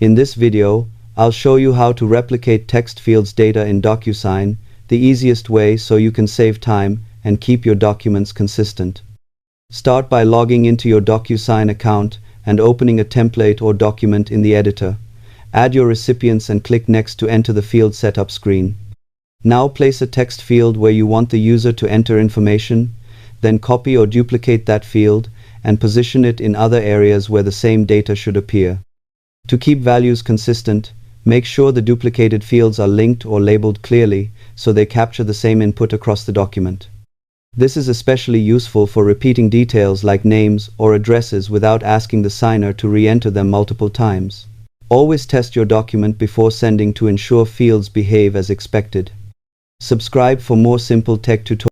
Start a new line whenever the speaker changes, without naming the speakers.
In this video, I'll show you how to replicate text fields data in Docusign, the easiest way so you can save time and keep your documents consistent. Start by logging into your Docusign account and opening a template or document in the editor. Add your recipients and click Next to enter the field setup screen. Now place a text field where you want the user to enter information, then copy or duplicate that field and position it in other areas where the same data should appear. To keep values consistent, make sure the duplicated fields are linked or labeled clearly so they capture the same input across the document. This is especially useful for repeating details like names or addresses without asking the signer to re-enter them multiple times. Always test your document before sending to ensure fields behave as expected. Subscribe for more simple tech tutorials.